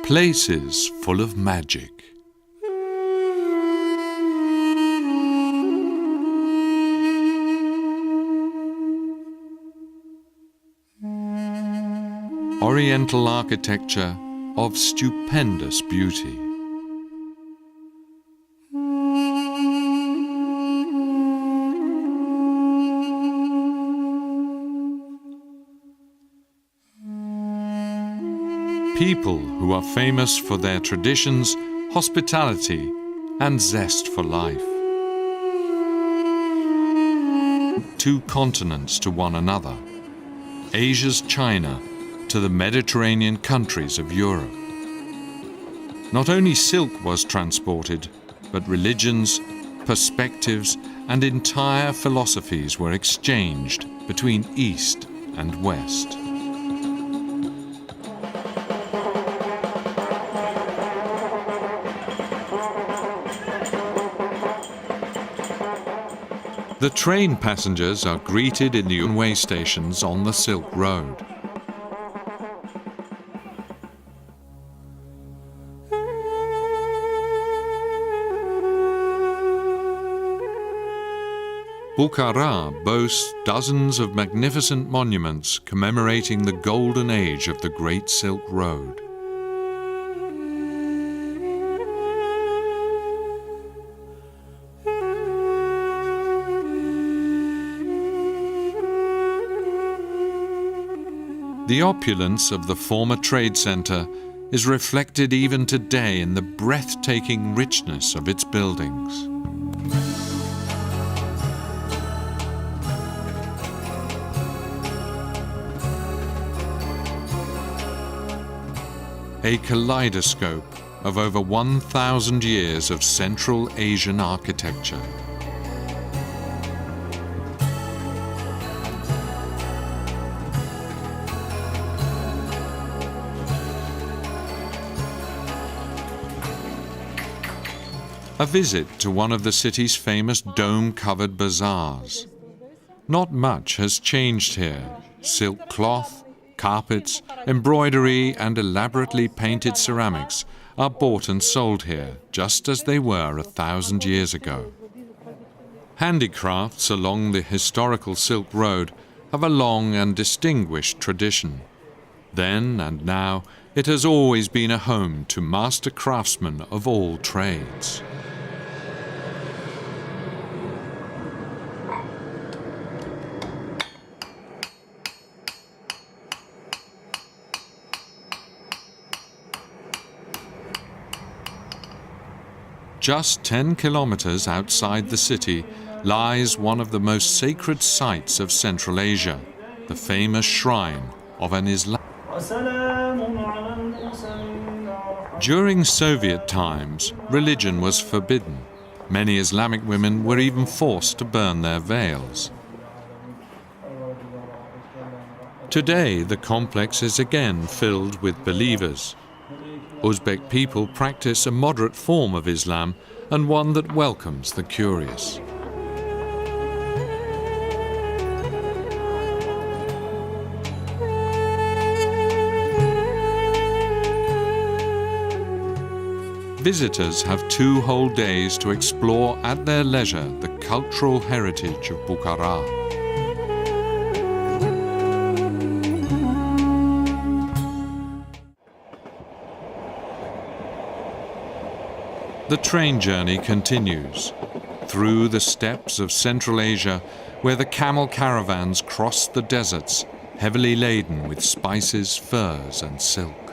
Places full of magic. Oriental architecture of stupendous beauty. People who are famous for their traditions, hospitality, and zest for life. Two continents to one another, Asia's China to the Mediterranean countries of Europe. Not only silk was transported, but religions, perspectives, and entire philosophies were exchanged between East and West. The train passengers are greeted in the one-way stations on the Silk Road. Bukhara boasts dozens of magnificent monuments commemorating the golden age of the Great Silk Road. The opulence of the former trade center is reflected even today in the breathtaking richness of its buildings. A kaleidoscope of over 1,000 years of Central Asian architecture. A visit to one of the city's famous dome-covered bazaars. Not much has changed here. Silk cloth, carpets, embroidery, and elaborately painted ceramics are bought and sold here, just as they were 1,000 years ago. Handicrafts along the historical Silk Road have a long and distinguished tradition. Then and now, it has always been a home to master craftsmen of all trades. Just 10 kilometers outside the city lies one of the most sacred sites of Central Asia, the famous shrine of an Islam. During Soviet times, religion was forbidden. Many Islamic women were even forced to burn their veils. Today, the complex is again filled with believers. Uzbek people practice a moderate form of Islam and one that welcomes the curious. Visitors have 2 whole days to explore at their leisure the cultural heritage of Bukhara. The train journey continues through the steppes of Central Asia, where the camel caravans cross the deserts, heavily laden with spices, furs, and silk.